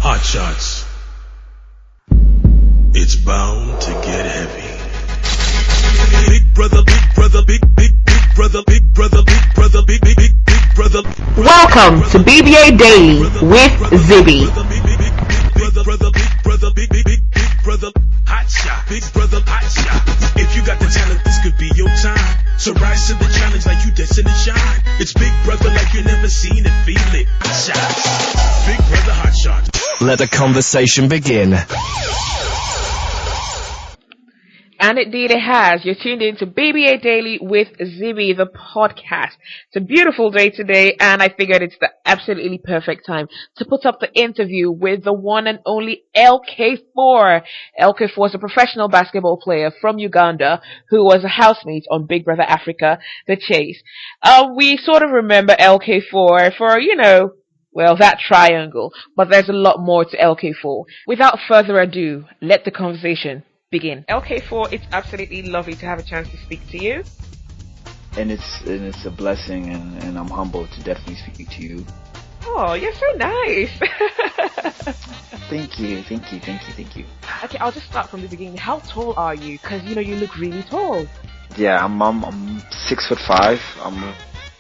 Hot shots. It's bound to get heavy. Big brother, big brother, big brother, big brother, big brother, big brother. Welcome to BBA Daily with Zibby. Big brother, big brother, hot shot. Big brother, hot shot. If you got the talent, this could be your time. So rise to the challenge like you destined to shine. It's Big Brother like you never seen it, feel it. Hot shots. Big brother, hot shot. Let the conversation begin. And indeed it has. You're tuned in to BBA Daily with Zibby, the podcast. It's a beautiful day today, and I figured it's the absolutely perfect time to put up the interview with the one and only LK-4. LK-4 is a professional basketball player from Uganda who was a housemate on Big Brother Africa, The Chase. We sort of remember LK-4 for, well, that triangle, but there's a lot more to LK-4. Without further ado, let the conversation begin. LK-4, it's absolutely lovely to have a chance to speak to you. And it's a blessing, and I'm humbled to definitely speak to you. Oh, you're so nice. Thank you. Okay, I'll just start from the beginning. How tall are you? Because, you look really tall. Yeah, I'm 6'5". I'm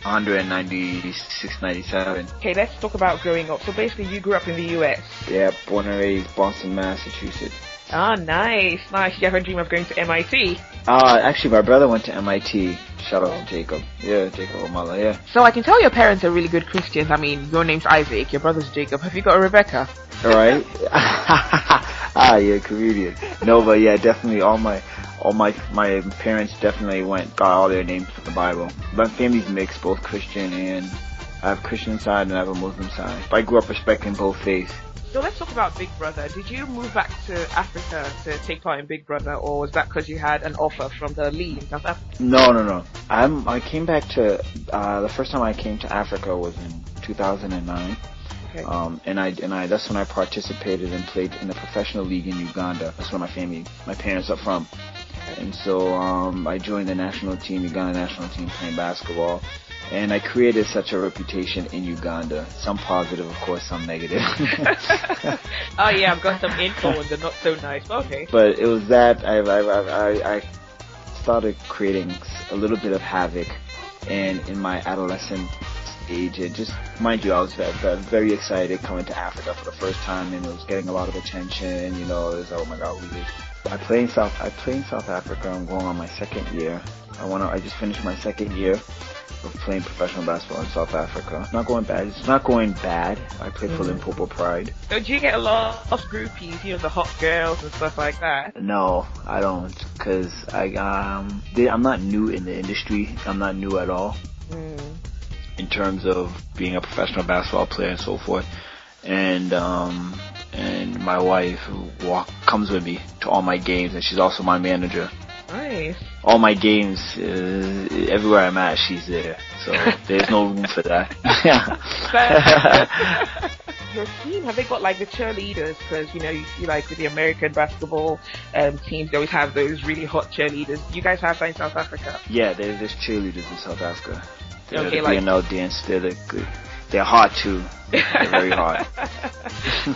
196, 97. Okay, let's talk about growing up. So basically, you grew up in the US. Yeah, born and raised Boston, Massachusetts. Ah, nice. You ever dream of going to MIT? Actually, my brother went to MIT. Shout out to Jacob. Yeah, Jacob O'Malley, yeah. So I can tell your parents are really good Christians. I mean, your name's Isaac, your brother's Jacob. Have you got a Rebecca? Right? Yeah, comedian. No, but yeah, definitely all my parents definitely got all their names from the Bible. My family's mixed, both Christian, and I have a Christian side and I have a Muslim side. But I grew up respecting both faiths. So let's talk about Big Brother. Did you move back to Africa to take part in Big Brother, or was that because you had an offer from the league in South Africa? No. I came back to the first time I came to Africa was in 2009. Okay. And that's when I participated and played in the professional league in Uganda. That's where my parents are from. And so I joined the Uganda national team playing basketball. And I created such a reputation in Uganda. Some positive, of course, some negative. Oh yeah, I've got some info on the not so nice. Okay. But it was that I started creating a little bit of havoc, and in my adolescent age, and just mind you, I was very excited coming to Africa for the first time, and it was getting a lot of attention. It was, oh my God, I play in South Africa. I'm going on my second year. I just finished my second year of playing professional basketball in South Africa. It's not going bad. I play for Limpopo Pride. So do you get a lot of groupies, the hot girls and stuff like that? No, I don't, because I'm not new in the industry. I'm not new at all in terms of being a professional basketball player and so forth. And my wife comes with me to all my games, and she's also my manager. Nice. All my games, everywhere I'm at, she's there. So there's no room for that. Your team, have they got like the cheerleaders? Because you see like with the American basketball teams, they always have those really hot cheerleaders. You guys have that in South Africa? Yeah, there's cheerleaders in South Africa. They're okay, the BNL dance. They're hot too. They're very hot.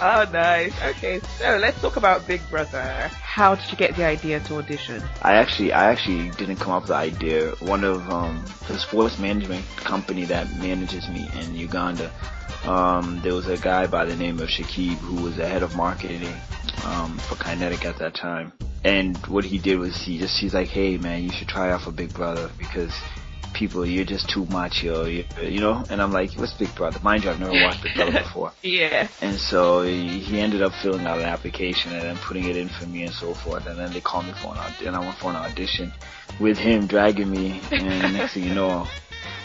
Oh, nice. Okay, so let's talk about Big Brother. How did you get the idea to audition? I actually didn't come up with the idea. One of the sports management company that manages me in Uganda, there was a guy by the name of Shakib who was the head of marketing for Kinetic at that time. And what he did was he's like, hey man, you should try out for Big Brother because people, you're just too macho, and I'm like, what's Big Brother? Mind you, I've never watched Big Brother before. Yeah. And so he ended up filling out an application and then putting it in for me and so forth, and then they called me for an audition, and I went for an audition with him dragging me, and next thing you know,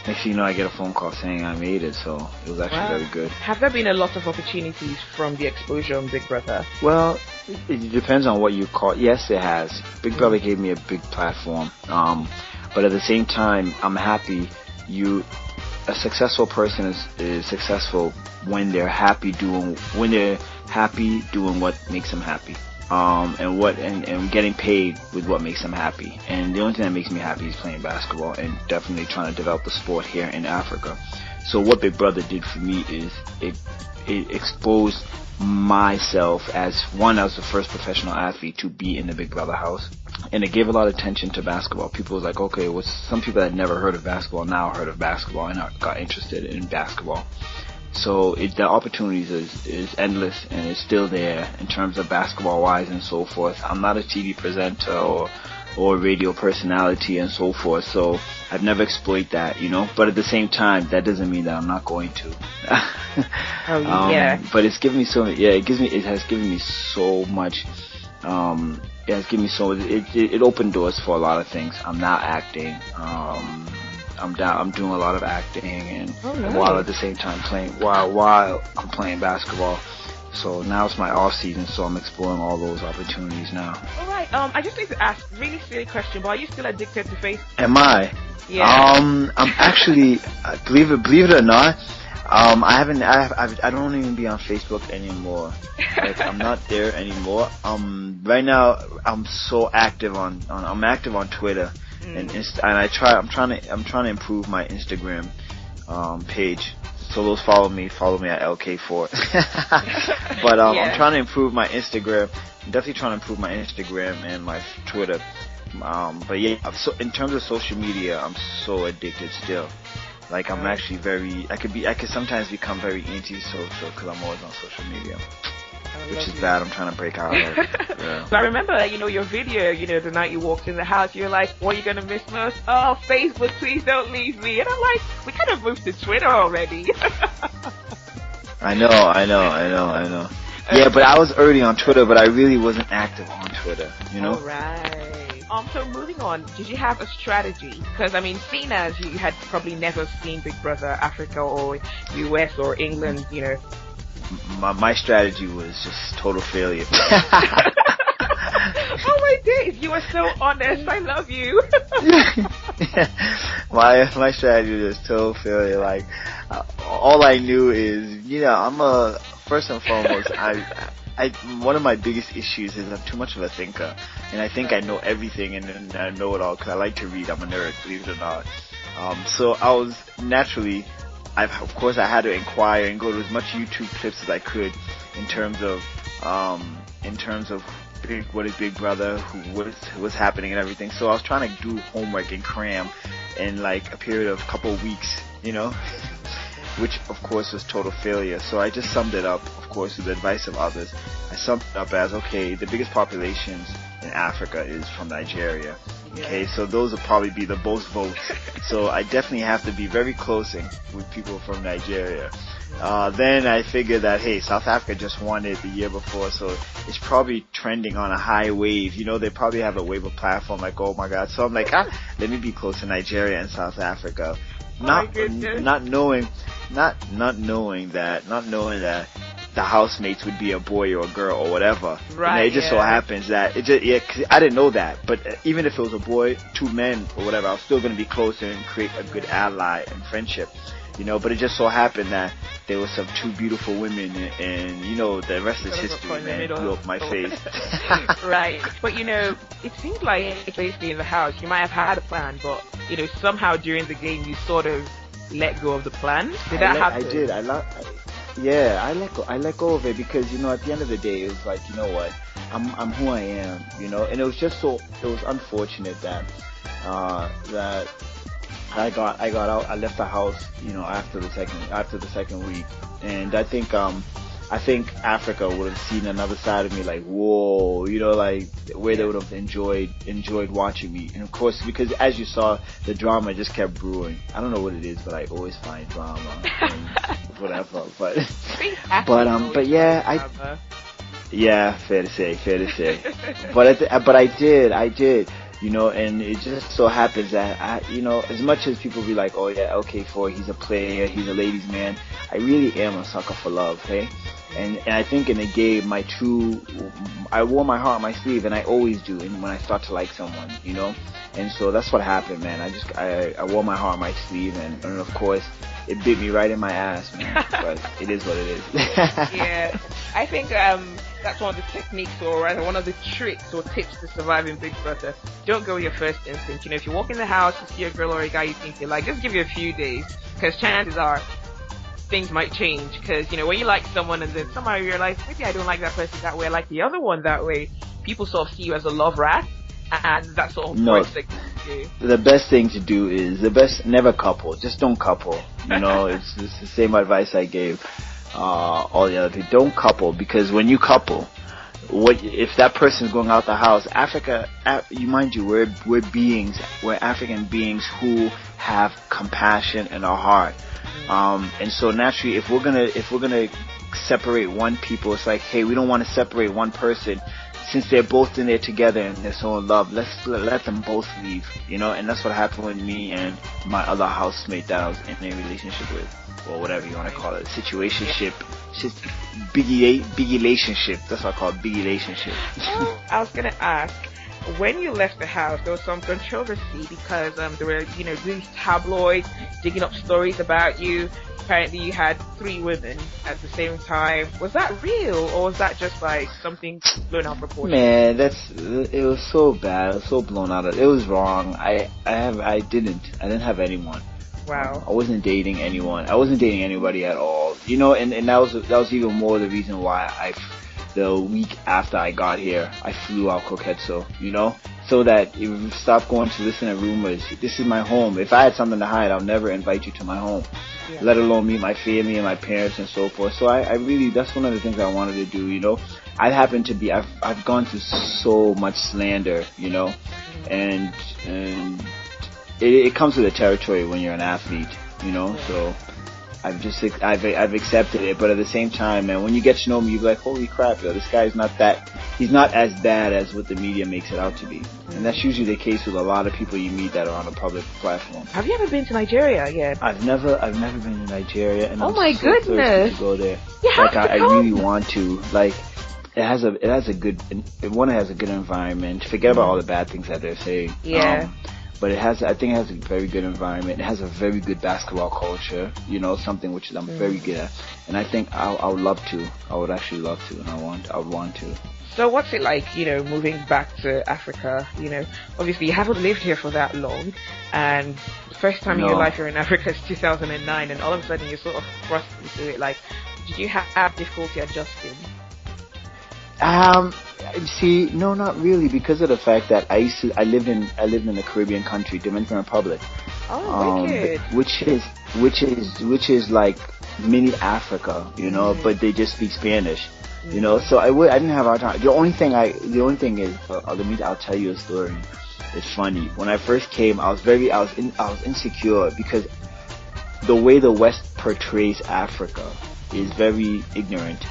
I get a phone call saying I made it, so it was actually very good. Have there been a lot of opportunities from the exposure on Big Brother? Well, it depends on what you call. Yes, it has. Big Brother gave me a big platform. But at the same time, I'm happy a successful person is successful when they're happy doing what makes them happy. And getting paid with what makes them happy. And the only thing that makes me happy is playing basketball and definitely trying to develop the sport here in Africa. So what Big Brother did for me is it exposed myself as the first professional athlete to be in the Big Brother house, and it gave a lot of attention to basketball. People was like, okay, some people that never heard of basketball now heard of basketball and got interested in basketball. So the opportunities is endless, and it's still there in terms of basketball wise and so forth. I'm not a TV presenter or radio personality and so forth, so I've never exploited that, but at the same time, that doesn't mean that I'm not going to. But it's given me it has given me so much, it opened doors for a lot of things. I'm now acting, I'm doing a lot of acting, and while at the same time while I'm playing basketball. So now it's my off season, so I'm exploring all those opportunities now. All right. I just need to ask a really silly question, but are you still addicted to Facebook? Am I? Yeah. I'm actually, believe it or not, I don't even be on Facebook anymore. Like, I'm not there anymore. Right now I'm so active on Twitter and I'm trying to improve my Instagram page. So those follow me at LK-4. But I'm trying to improve my Instagram. I'm definitely trying to improve my Instagram and my Twitter. But yeah, so in terms of social media, I'm so addicted still. Like, I'm actually I could sometimes become very anti-social because I'm always on social media. Which is bad. I'm trying to break out of it. Yeah. So I remember, your video, the night you walked in the house, you're like, what are you going to miss most? Oh, Facebook, please don't leave me. And I'm like, we kind of moved to Twitter already. I know. Yeah, but I was already on Twitter, but I really wasn't active on Twitter, All right. So moving on, did you have a strategy? Because, seeing as you had probably never seen Big Brother Africa or US or England, My strategy was just total failure. Oh my days, you are so honest. I love you. My strategy was just total failure. Like, all I knew is, first and foremost, one of my biggest issues is I'm too much of a thinker, and I think I know everything and I know it all because I like to read. I'm a nerd, believe it or not. So I was naturally, of course, I had to inquire and go to as much YouTube clips as I could in terms of what is Big Brother, what's happening and everything. So I was trying to do homework and cram in like a period of a couple of weeks, which of course was total failure. So I just summed it up, of course, with the advice of others. I summed it up as, okay, the biggest populations in Africa is from Nigeria. Okay, so those will probably be the most votes. So I definitely have to be very close with people from Nigeria. Then I figured that, hey, South Africa just won it the year before, so it's probably trending on a high wave. They probably have a wave of platform like, oh my god. So I'm like, let me be close to Nigeria and South Africa. Not knowing that the housemates would be a boy or a girl or whatever. Right. It just so happens that cause I didn't know that. But even if it was a boy, two men or whatever, I was still going to be close and create a good ally and friendship. But it just so happened that there was some two beautiful women, and the rest is history, man. Blew up my face. Right. But it seemed like basically in the house you might have had a plan, but somehow during the game you sort of let go of the plan. Did that happen? I did. I let go of it because at the end of the day it was like, what, I'm who I am, and it was just it was unfortunate that I got out. I left the house, after the second week, and I think Africa would have seen another side of me, like, whoa, like where they would have enjoyed watching me. And of course, because as you saw, the drama just kept brewing. I don't know what it is, but I always find drama and whatever. But yeah, fair to say. But I did. And it just so happens that as much as people be like, oh yeah, LK-4, he's a player, he's a ladies' man, I really am a sucker for love, hey? And I think in the game, I wore my heart on my sleeve, and I always do, and when I start to like someone, and so that's what happened, man. I wore my heart on my sleeve, and of course, it bit me right in my ass, man. But it is what it is. Yeah, I think that's one of the techniques, or rather one of the tricks or tips to surviving Big Brother. Don't go with your first instinct. If you walk in the house, you see a girl or a guy you think you like, just give you a few days, because chances are things might change, because when you like someone and then somehow you realize maybe I don't like that person that way, I like the other one that way, people sort of see you as a love rat, and that sort of No, breaks you. the best thing to do is never couple. Just don't couple. It's the same advice I gave all the other people. Don't couple, because when you couple, what if that person's going out the house? We're African beings who have compassion in our heart. And so naturally, if we're gonna separate one people, it's like, hey, we don't want to separate one person. Since they're both in there together and they're so in love, let's let them both leave, and that's what happened with me and my other housemate that I was in a relationship with, or whatever you want to call it, situationship, just biggie relationship. That's what I call it, biggie relationship. I was gonna ask, when you left the house, there was some controversy because there were these tabloids digging up stories about you. Apparently you had 3 women at the same time. Was that real, or was that just like something blown out of proportion? Man, it was so bad. It was so blown out. It was wrong. I didn't have anyone. Wow. I wasn't dating anyone. I wasn't dating anybody at all. And that was even more the reason why the week after I got here, I flew out Coquetso, so that you stop going to listen to rumors. This is my home. If I had something to hide, I'll never invite you to my home, let alone meet my family and my parents and so forth. So I really, that's one of the things I wanted to do, I happen to be, I've gone through so much slander, and it comes with the territory when you're an athlete, so I've accepted it. But at the same time, man, when you get to know me, you're like, holy crap, this guy's he's not as bad as what the media makes it out to be. And that's usually the case with a lot of people you meet that are on a public platform. Have you ever been to Nigeria yet? I've never been to Nigeria, and I'm my so goodness, thirsty to go there. I really want to. It has a good environment. Forget about all the bad things that they're saying. Yeah. But I think it has a very good environment. It has a very good basketball culture, something which I'm very good at. And I think I would love to. I would actually love to, and I would want to. So what's it like, moving back to Africa? Obviously you haven't lived here for that long, and the first time in your life you're in Africa is 2009, and all of a sudden you're sort of thrust into it. Like, did you have difficulty adjusting? See, no, not really, because of the fact that I lived in a Caribbean country, Dominican Republic. Oh, wicked. Which is like mini Africa, but they just speak Spanish. So I didn't have a hard time. The only thing is, I'll tell you a story. It's funny. When I first came, I was insecure because the way the West portrays Africa is very ignorant.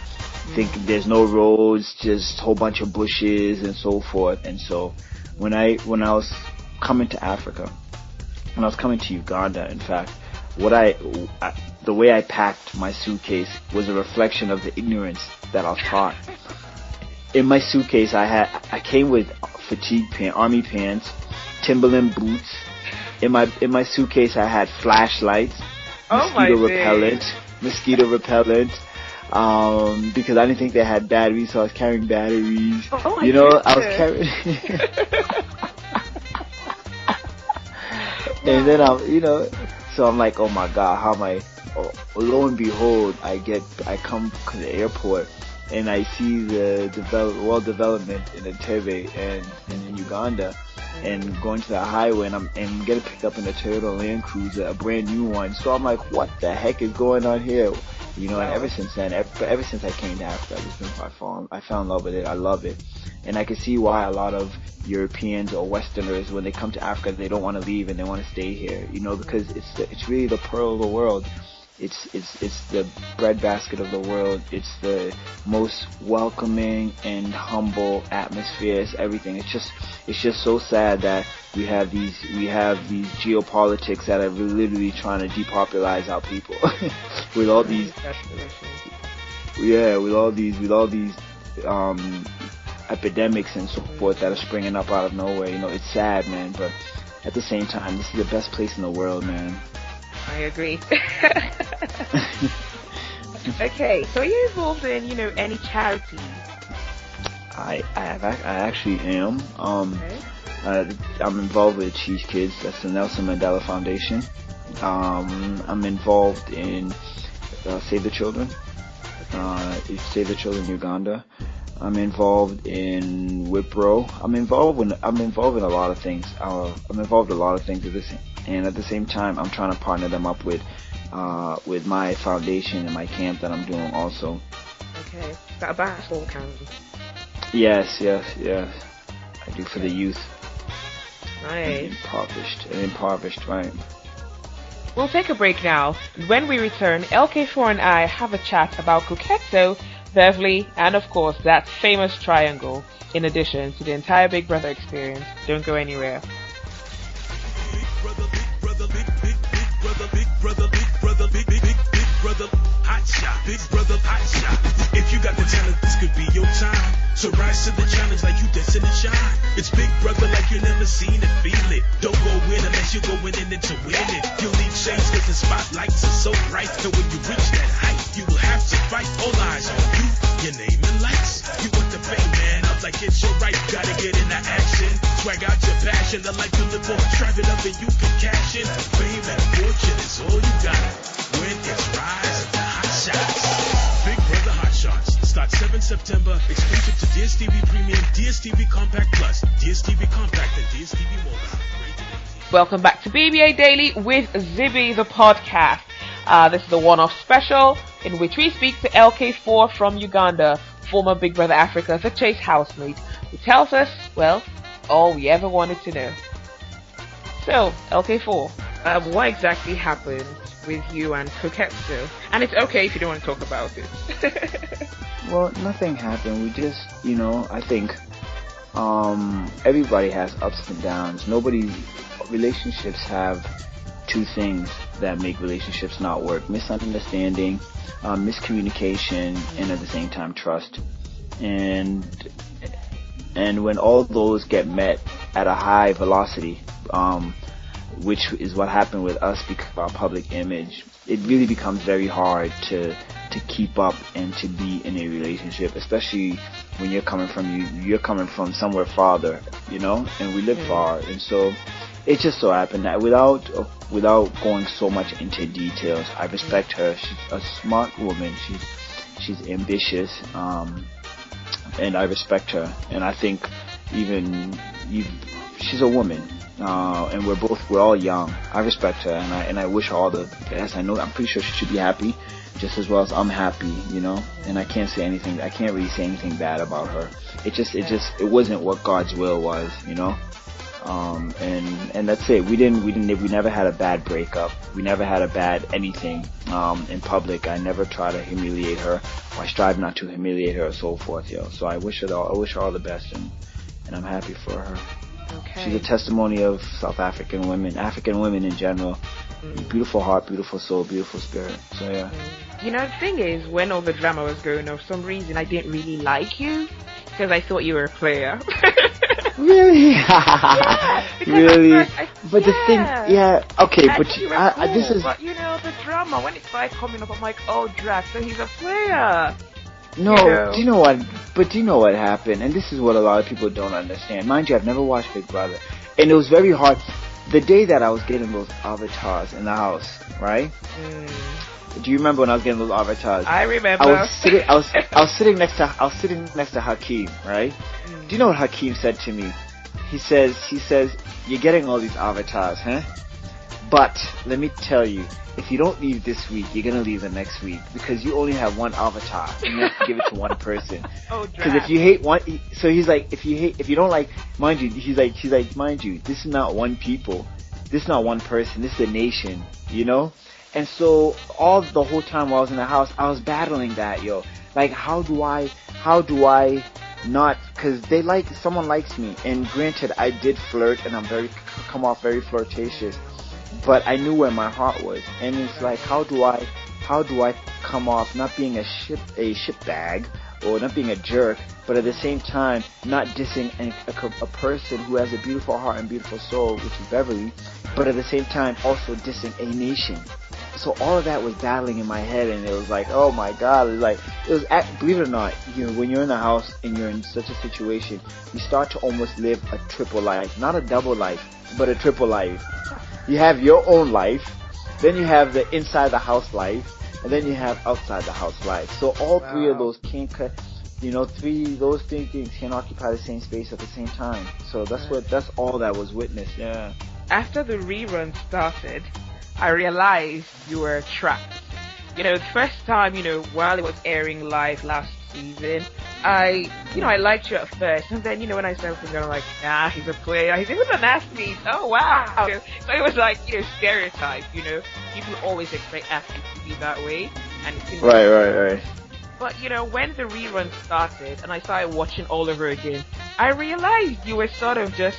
Think there's no roads, just a whole bunch of bushes and so forth. And so when I was coming to Africa, when I was coming to Uganda, in fact, the way I packed my suitcase was a reflection of the ignorance that I was taught. In my suitcase, I came with army pants, Timberland boots. In my suitcase, I had flashlights, mosquito repellent. Because I didn't think they had batteries, so I was carrying batteries. I was carrying. And then so I'm like, oh my god, how am I? Oh, lo and behold, I come to the airport and I see the world development in Entebbe and in Uganda, and going to the highway, and I'm getting picked up in a Toyota Land Cruiser, a brand new one. So I'm like, what the heck is going on here? And ever since then, ever since I came to Africa, I fell in love with it. I love it. And I can see why a lot of Europeans or Westerners, when they come to Africa, they don't want to leave and they want to stay here, because it's really the pearl of the world. It's the breadbasket of the world. It's the most welcoming and humble atmosphere. It's everything. It's just so sad that we have these geopolitics that are literally trying to depopularize our people with all these epidemics and so forth that are springing up out of nowhere. It's sad, man, but at the same time, this is the best place in the world, man. I agree. Okay, so are you involved in, any charities? I actually am. I'm involved with Cheese Kids. That's the Nelson Mandela Foundation. I'm involved in Save the Children. Save the Children Uganda. I'm involved in Wipro. I'm involved in a lot of things. I'm involved in a lot of things at the same time, I'm trying to partner them up with my foundation and my camp that I'm doing also. Okay, is that a basketball camp? Yes. I do for the youth. Nice. Impoverished, right? We'll take a break now. When we return, LK-4 and I have a chat about Coquetto, Beverly, and of course that famous triangle, in addition to the entire Big Brother experience. Don't go anywhere. Hot shot. If you got the talent, this could be your time. So rise to the challenge like you destined to shine. It's Big Brother like you never seen it, feel it. Don't go in unless you're going in it to win it. You'll need change cause the spotlights are so bright. So when you reach that height, you will have to fight. All eyes on you, your name and lights. You want the fame, man, up like it's your right. Gotta get into action, swag out your passion. The life you live for, drive it up and you can cash in. Fame and fortune is all you got. When it's rise of the hot shots. Big Brother Hot Shots. Start 7 September. Exclusive to DSTV Premium, DSTV Compact Plus, DSTV Compact, and DSTV Mobile. Welcome back to BBA Daily with Zibby, the podcast. This is a one-off special in which we speak to LK-4 from Uganda, former Big Brother Africa The Chase housemate, who tells us, well, all we ever wanted to know. So, LK-4, what exactly happened with you and Coquetto? And it's okay if you don't want to talk about it. Well, nothing happened. We just, I think everybody has ups and downs. Relationships have two things that make relationships not work: misunderstanding, miscommunication, and at the same time trust. And when all those get met at a high velocity, which is what happened with us because of our public image, it really becomes very hard to keep up and to be in a relationship, especially when you're coming from somewhere farther, and we live far. And so it just so happened that without going so much into details, I respect her. She's a smart woman. She's ambitious, and I respect her. And I think she's a woman. And we're all young. I respect her, and I wish her all the best. I'm pretty sure she should be happy, just as well as I'm happy, And I can't really say anything bad about her. It wasn't what God's will was, And that's it. We never had a bad breakup. We never had a bad anything, in public. I never try to humiliate her, or I strive not to humiliate her, or so forth, So I wish her all the best, and I'm happy for her. Okay. She's a testimony of South African women in general. Beautiful heart, beautiful soul, beautiful spirit. So yeah. The thing is, when all the drama was going on, for some reason I didn't really like you because I thought you were a player. Really? Really? But the thing, okay, and but cool, this is. But the drama when it started coming up, I'm like, oh, Drax, so he's a player. No, do you know what? But do you know what happened? And this is what a lot of people don't understand. Mind you, I've never watched Big Brother, and it was very hard. The day that I was getting those avatars in the house, right? Do you remember when I was getting those avatars? I remember. I was sitting next to Hakeem, right? Do you know what Hakeem said to me? He says, "You're getting all these avatars, huh? But let me tell you, if you don't leave this week, you're gonna leave the next week because you only have one avatar. And you have to give it to one person. Because if you hate one, so he's like, if you don't like, mind you, he's like, mind you, this is not one people, this is not one person, this is a nation, And so the whole time while I was in the house, I was battling that, Like, how do I not? Because someone likes me, and granted, I did flirt, and come off very flirtatious. But I knew where my heart was, and it's like, how do I come off not being a shitbag or not being a jerk, but at the same time not dissing a person who has a beautiful heart and beautiful soul, which is Beverly, but at the same time also dissing a nation. So all of that was battling in my head, and it was like, oh my God, believe it or not, when you're in the house and you're in such a situation, you start to almost live a triple life, not a double life, but a triple life. You have your own life, then you have the inside the house life, and then you have outside the house life. So all three of those can't cut. Those three things can occupy the same space at the same time. So that's all that was witnessed. Yeah. After the rerun started, I realized you were trapped. The first time, while it was airing live last season, I liked you at first, and then, when I started thinking, I'm like, nah, he's a player, he's even an athlete, oh wow. So it was like, stereotype, people always expect athletes to be that way, and it's Right. But, when the rerun started, and I started watching all over again, I realized you were sort of just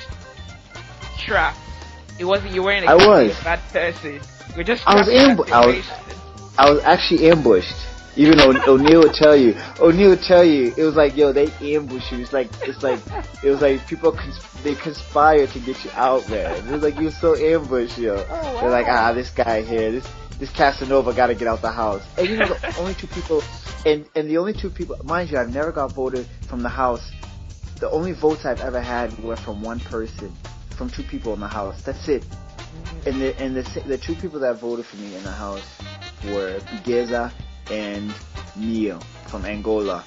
trapped. You weren't a bad person. You were just trapped in that situation. I was actually ambushed. Even O'Neal would tell you. It was like, yo, they ambush you. It was like people they conspire to get you out, man. It was like you were so ambushed, yo. Oh, wow. They're like, this guy here, this Casanova got to get out the house. And the only two people, and the only two people, mind you, I've never got voted from the house. The only votes I've ever had were from one person, from two people in the house. That's it. And the two people that voted for me in the house were Geza and Neil from Angola.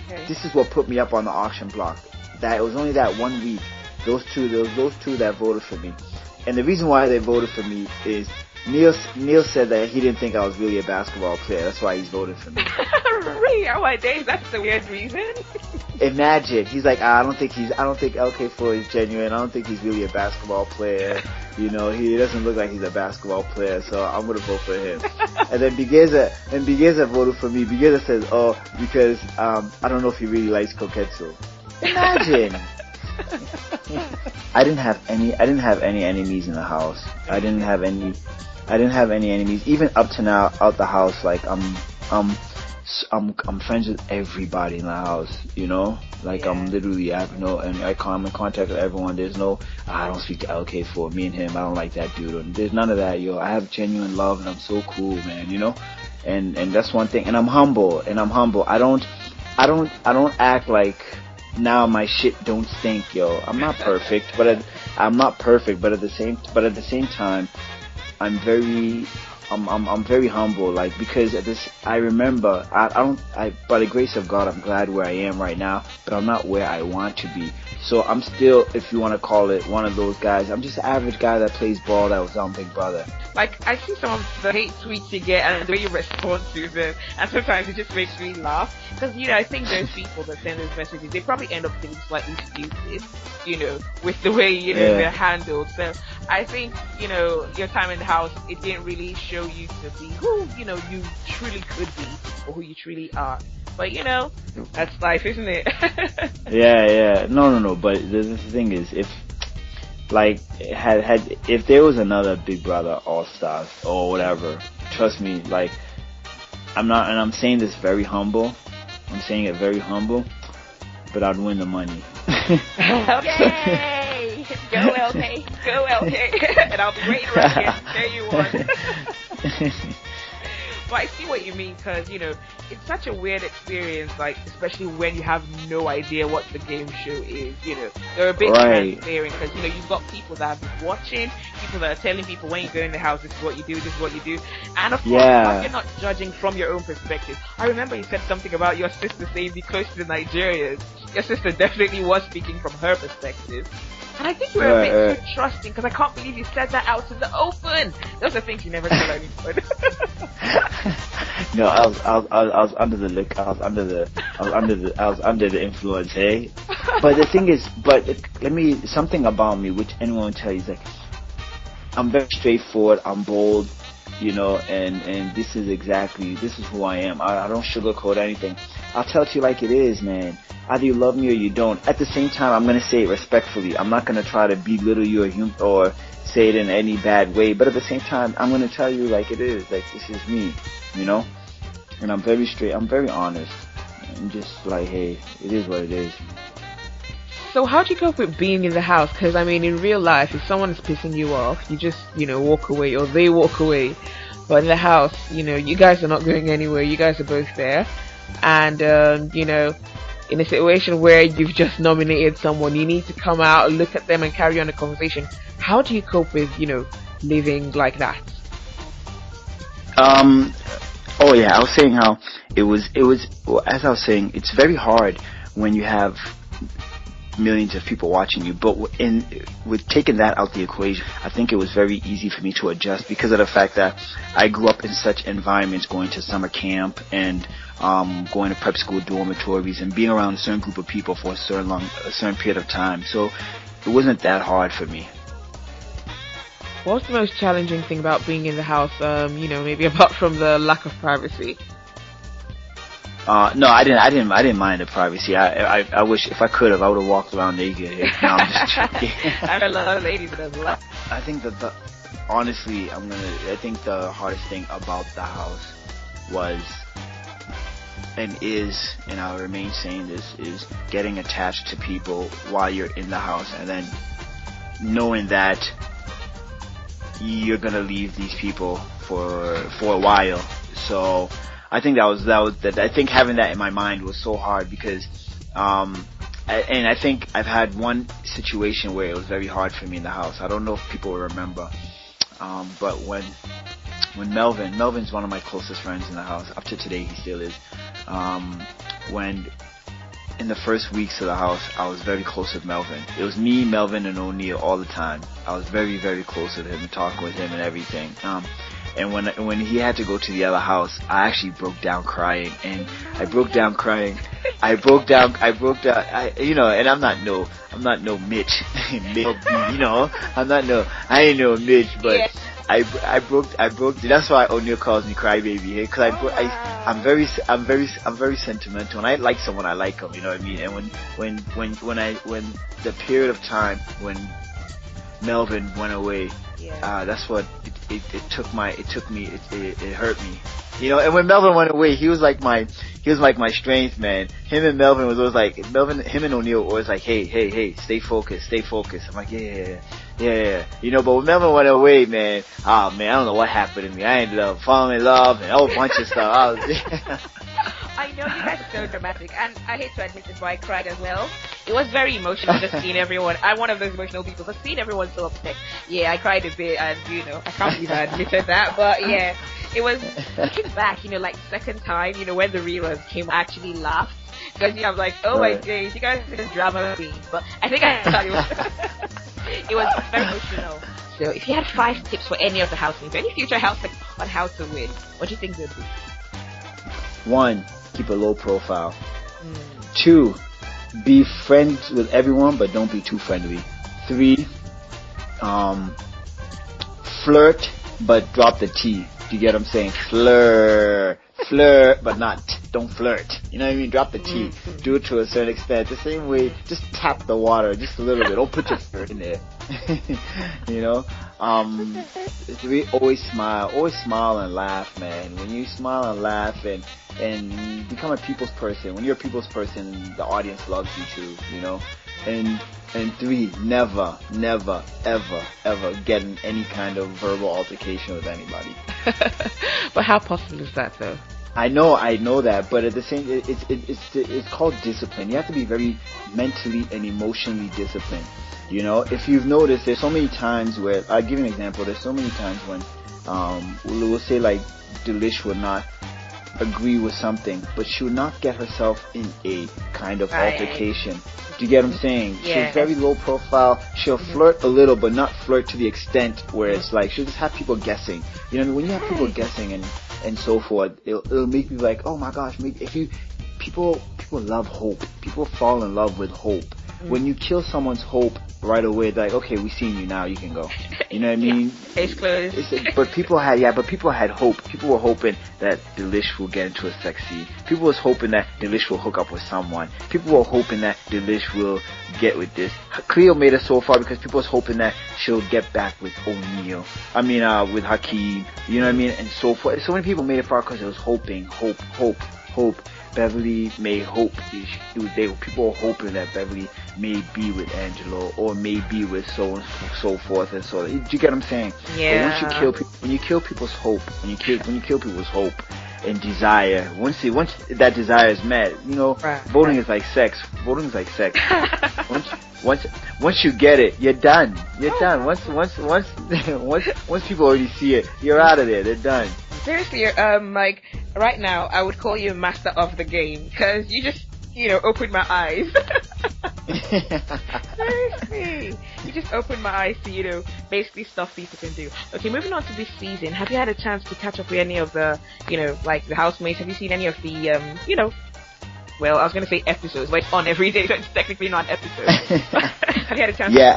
Okay. This is what put me up on the auction block. That it was only that 1 week. Those two that voted for me. And the reason why they voted for me is Neil said that he didn't think I was really a basketball player. That's why he's voted for me. Really? Oh my days, that's a weird reason. Imagine, he's like, I don't think LK-4 is genuine. I don't think he's really a basketball player. He doesn't look like he's a basketball player, so I'm gonna vote for him. And then Bigeza voted for me. Bigeza says, because I don't know if he really likes Koketsu. Imagine. I didn't have any enemies in the house. I didn't have any enemies. Even up to now, out the house, like I'm friends with everybody in the house, Like, I'm literally, I'm in contact with everyone. There's no, I don't speak to LK-4, me and him, I don't like that dude. There's none of that, yo. I have genuine love, and I'm so cool, man, And that's one thing. And I'm humble. I don't act like now my shit don't stink, yo. I'm not perfect, but at the same time, I'm very humble, like, because I remember, by the grace of God, I'm glad where I am right now, but I'm not where I want to be. So I'm still, if you want to call it, one of those guys. I'm just an average guy that plays ball that was on Big Brother. Like, I see some of the hate tweets you get and the way you respond to them, and sometimes it just makes me laugh. Because, I think those people that send those messages, they probably end up feeling slightly stupid, with the way, they're handled. So, I think, your time in the house, it didn't really show you to be who, you truly could be, or who you truly are. But, that's life, isn't it? Yeah. No. But the thing is, if there was another Big Brother All-Stars or whatever, trust me, like, I'm saying this very humble. I'm saying it very humble, but I'd win the money. Yay! Go LK! Go LK! And I'll be waiting right here to tell you one. But I see what you mean, because, it's such a weird experience, like, especially when you have no idea what the game show is, They're a bit transparent, because, you've got people that have been watching, people that are telling people when you go in the house, this is what you do, this is what you do. And of course, you're not judging from your own perspective. I remember you said something about your sister saying be close to the Nigerians. Your sister definitely was speaking from her perspective. And I think you were a bit too trusting, because I can't believe you said that out in the open. Those are things you never tell anyone. No, I was under the look. I was under the influence, hey. But the thing is, something about me, which anyone will tell you, is like, I'm very straightforward. I'm bold, and this is who I am. I don't sugarcoat anything. I'll tell it to you like it is, man. Either you love me or you don't. At the same time, I'm gonna say it respectfully. I'm not gonna try to belittle you or say it in any bad way. But at the same time, I'm gonna tell you like it is. Like, this is me, And I'm very straight. I'm very honest. And just like, hey, it is what it is. So how do you cope with being in the house? Because, in real life, if someone is pissing you off, you just, walk away, or they walk away. But in the house, you guys are not going anywhere. You guys are both there. And, in a situation where you've just nominated someone, you need to come out, look at them, and carry on a conversation. How do you cope with, living like that? Oh yeah, I was saying how well, as I was saying, it's very hard when you have millions of people watching you, but with taking that out the equation, I think it was very easy for me to adjust because of the fact that I grew up in such environments, going to summer camp and going to prep school dormitories and being around a certain group of people for a certain period of time. So it wasn't that hard for me. What's the most challenging thing about being in the house? Maybe apart from the lack of privacy. No, I didn't mind the privacy. I wish if I could have, I would have walked around naked. No, I'm just joking. I know a lot of ladies that do that. I think that honestly, I think the hardest thing about the house was, and I'll remain saying this, is getting attached to people while you're in the house, and then knowing that you're gonna leave these people for a while. So I think I think having that in my mind was so hard because, and I think I've had one situation where it was very hard for me in the house. I don't know if people remember, but when Melvin's one of my closest friends in the house, up to today he still is, when in the first weeks of the house, I was very close with Melvin. It was me, Melvin, and O'Neal all the time. I was very, very close with him and talking with him and everything. And when he had to go to the other house, I actually broke down crying. And I broke down crying. And I'm not no Mitch. I ain't no Mitch, but yeah. I broke. That's why O'Neal calls me crybaby, because I'm very sentimental. When I like someone, I like them. You know what I mean? And when the period of time when Melvin went away, that's what it hurt me. You know, and when Melvin went away, he was like my strength, man. Him and Melvin was always like, him and O'Neal were always like, hey, stay focused. I'm like, yeah. You know, but when Melvin went away, man, I don't know what happened to me. I ended up falling in love and a whole bunch of stuff. I know you guys are so dramatic, and I hate to admit this, but I cried as well. It was very emotional just seeing everyone. I'm one of those emotional people, but seeing everyone so upset. Yeah, I cried a bit, and I can't believe I admitted that, but yeah, it was, looking back, like second time, when the reruns came, I actually laughed. Because I'm like, oh my days, you guys are just drama queens. But I think I thought it was very emotional. So if you had 5 tips for any of the housemates, any future housemates on how to win, what do you think they'd be? 1, keep a low profile. 2, be friends with everyone, but don't be too friendly. 3, flirt, but drop the T. Do you get what I'm saying? Flirt, but don't flirt. You know what I mean? Drop the T. Do it to a certain extent. The same way, just tap the water just a little bit. Don't put your flirt in there. 3, always smile and laugh, man. When you smile and laugh and become a people's person, when you're a people's person, the audience loves you too, And 3, never, ever get in any kind of verbal altercation with anybody. But how possible is that, though? I know that, but at the same, it's called discipline. You have to be very mentally and emotionally disciplined. If you've noticed, there's so many times where, I'll give you an example. There's so many times when, we'll say like Delish would not agree with something, but she would not get herself in a kind of altercation. Do you get what I'm saying? Yeah. She's very low profile. She'll flirt a little, but not flirt to the extent where it's like, she'll just have people guessing. When you have people guessing and so forth, it'll make you like, oh my gosh, people love hope. People fall in love with hope. When you kill someone's hope right away, they're like, okay, we seen you now, you can go. You know what I mean? Case closed. But people had hope. People were hoping that Delish will get into a sex scene. People was hoping that Delish will hook up with someone. People were hoping that Delish will get with this. Cleo made it so far because people was hoping that she'll get back with O'Neal. With Hakeem. You know what I mean? And so forth. So many people made it far because it was hoping, hope. Beverly may hope. People were hoping that Beverly may be with Angelo or may be with so forth and so. Do you get what I'm saying? Yeah. But when you kill people's hope, when you kill people's hope and desire, once that desire is met, voting is like sex. Once you get it, you're done. Once people already see it, you're out of there. They're done. seriously, like right now, I would call you a master of the game because you just, opened my eyes. Seriously, you just opened my eyes to, basically stuff people can do. Okay, moving on to this season, have you had a chance to catch up with any of the, like the housemates? Have you seen any of the, well, I was going to say episodes, but it's on every day, so it's technically not an episode. Have you had a chance? Yeah,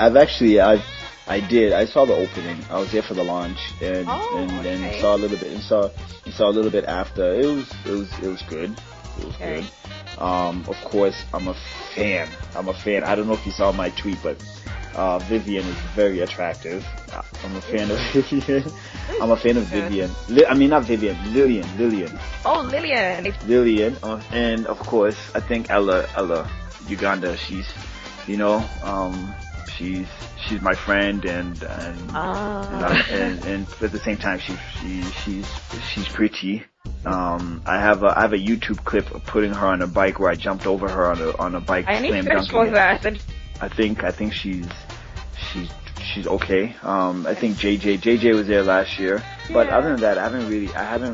I did. I saw the opening. I was there for the launch, and okay. saw a little bit, and saw a little bit after. It was good. It was good. Of course, I'm a fan. I don't know if you saw my tweet, but Vivian is very attractive. I'm a fan of Vivian. I'm a fan of Vivian. Not Vivian. Lillian. Oh, Lillian. Lillian. And of course, I think Ella Uganda. She's she's my friend, and at the same time she's pretty. I have a YouTube clip of putting her on a bike where I jumped over her on a bike. I need to search for that. I think she's okay. I think JJ was there last year, but other than that, I haven't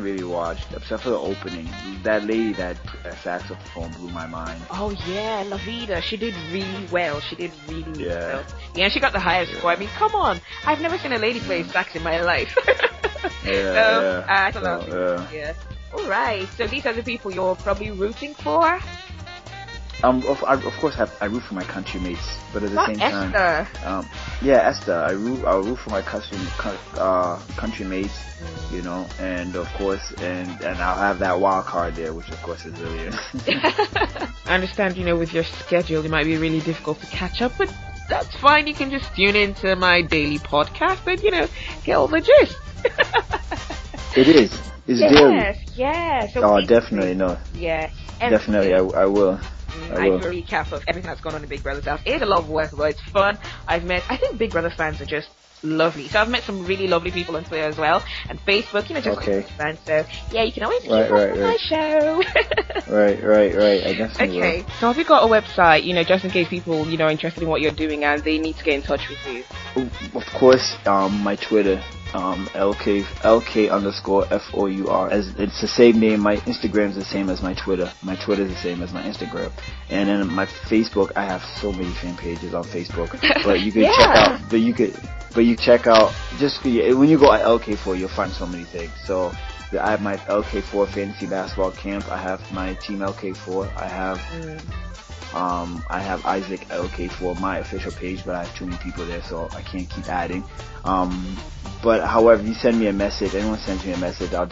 really watched except for the opening. That lady, that saxophone blew my mind. Oh yeah, La Vida. She did really well. Well. Yeah, she got the highest score. I mean, come on. I've never seen a lady play sax in my life. I thought that was yeah. All right. So these are the people you're probably rooting for. Of course, I root for my country mates, but at the same time, Esther. I root for my country mates, and of course, and I'll have that wild card there, which of course is Lillian. I understand, with your schedule, it might be really difficult to catch up, but that's fine. You can just tune into my daily podcast and, get all the gist. It is. It's daily. Yes. So definitely, no. Yeah. Definitely, I will. I do a recap of everything that's gone on in Big Brother's house. It is a lot of work, but it's fun. I think Big Brother fans are just lovely. So I've met some really lovely people on Twitter as well, and Facebook, just fans. So yeah, you can always keep up with my show. Right. I guess. Okay. So have you got a website, just in case people, are interested in what you're doing and they need to get in touch with you? Of course, my Twitter. LK_FOUR. It's the same name. My Instagram is the same as my Twitter. My Twitter is the same as my Instagram. And then my Facebook, I have so many fan pages on Facebook. But you can check out. Just when you go at LK4, you'll find so many things. So I have my LK4 fantasy basketball camp. I have my team LK4. I have Isaac LK4, my official page, but I have too many people there, so I can't keep adding. But however, if you send me a message, anyone sends me a message, I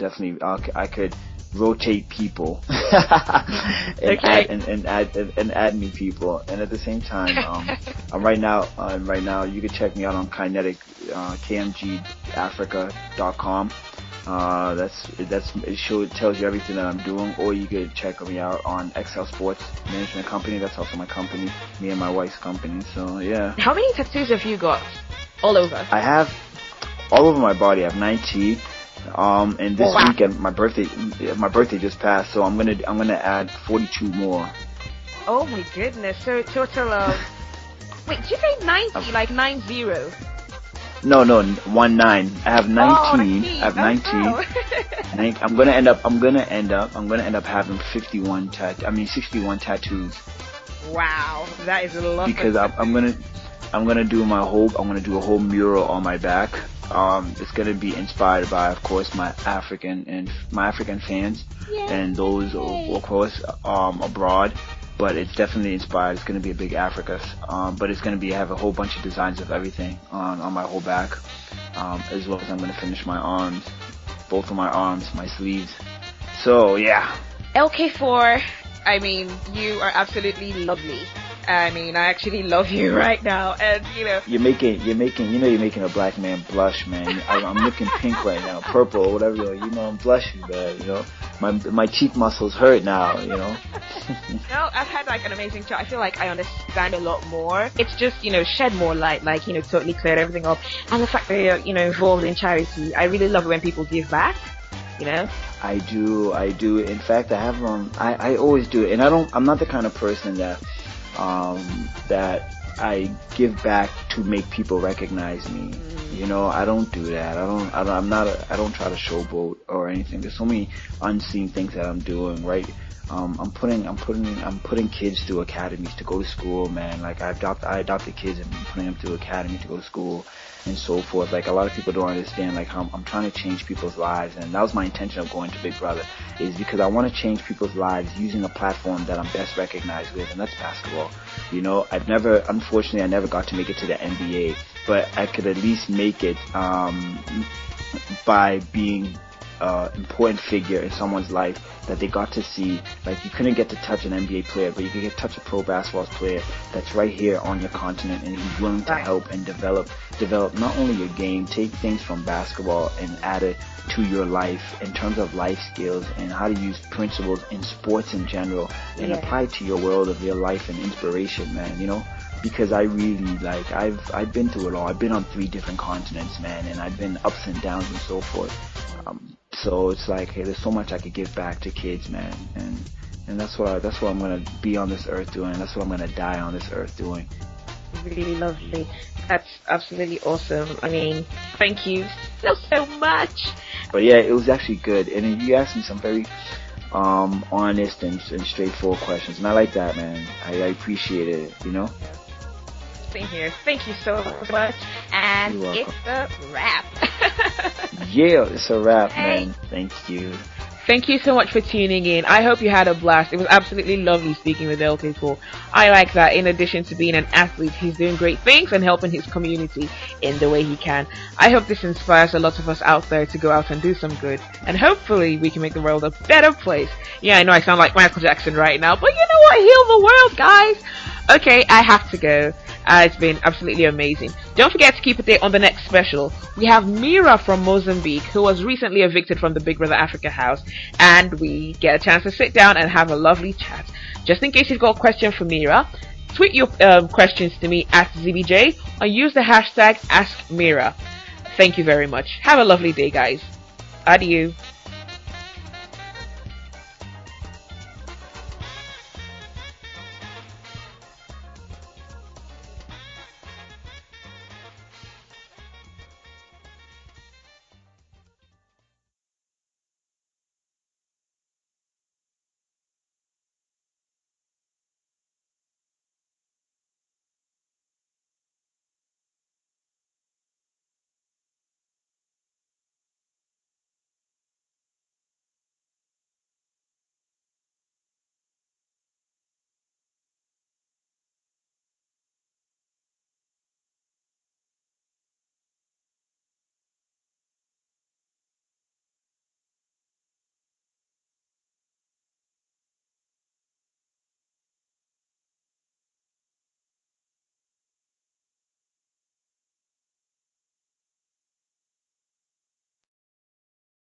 could rotate people and add new people. And at the same time, right now, you can check me out on Kinetic, KMGAfrica.com. It tells you everything that I'm doing, or you could check me out on XL Sports Management Company. That's also my company, me and my wife's company. So yeah. How many tattoos have you got? All over? I have all over my body. I have 19. And this weekend my birthday just passed, so I'm gonna add 42 more. Oh my goodness! So a total of wait, did you say 90? Like 90? No, 19. I have 19. I have 19. Oh. I'm gonna end up having 61 tattoos. Wow, that is a lot. Because I'm gonna do a whole mural on my back. It's gonna be inspired by, of course, my African fans. Yay. And those, of course, abroad. But it's definitely inspired. It's going to be a big Africa. But it's going to have a whole bunch of designs of everything on my whole back. As well as I'm going to finish my arms. Both of my arms, my sleeves. So, yeah. LK-4, you are absolutely lovely. I actually love you right now, and you're making a black man blush, man. I'm looking pink right now, purple, whatever. I'm blushing, man. My cheek muscles hurt now. No, I've had an amazing chat. I feel like I understand a lot more. It's just shed more light, totally cleared everything up, and the fact that you're involved in charity. I really love it when people give back. I do. In fact, I have I always do it, and I'm not the kind of person that that I give back to make people recognize me. You know, I don't do that. I don't try to showboat or anything. There's so many unseen things that I'm doing, right? I'm putting kids through academies to go to school, man. Like I adopted kids and putting them through academy to go to school and so forth. Like a lot of people don't understand like how I'm trying to change people's lives, and that was my intention of going to Big Brother, is because I want to change people's lives using a platform that I'm best recognized with, and that's basketball. You know, unfortunately I never got to make it to the NBA, but I could at least make it by being important figure in someone's life that they got to see. Like you couldn't get to touch an NBA player, but you could get to touch a pro basketball player that's right here on your continent and who's willing to help and develop not only your game, take things from basketball and add it to your life in terms of life skills and how to use principles in sports in general and apply it to your world of your life and inspiration, man, you know? Because I really, like, I've been through it all. I've been on 3 different continents, man, and I've been ups and downs and so forth. So it's like, hey, there's so much I could give back to kids, man, and that's what I'm gonna be on this earth doing. That's what I'm gonna die on this earth doing. Really lovely. That's absolutely awesome. I mean, thank you so much. But yeah, it was actually good, and you asked me some very honest and straightforward questions, and I like that, man. I appreciate it, you know. Same here. Thank you so much. And it's a wrap. Yeah, it's a wrap, man. Thank you. Thank you so much for tuning in. I hope you had a blast. It was absolutely lovely speaking with LK-4. I like that in addition to being an athlete, he's doing great things and helping his community in the way he can. I hope this inspires a lot of us out there to go out and do some good. And hopefully we can make the world a better place. Yeah, I know I sound like Michael Jackson right now, but you know what? Heal the world, guys. Okay, I have to go. It's been absolutely amazing. Don't forget to keep a date on the next special. We have Mira from Mozambique, who was recently evicted from the Big Brother Africa house, and we get a chance to sit down and have a lovely chat. Just in case you've got a question for Mira, tweet your questions to me at ZBJ or use the hashtag AskMira. Thank you very much. Have a lovely day, guys. Adieu.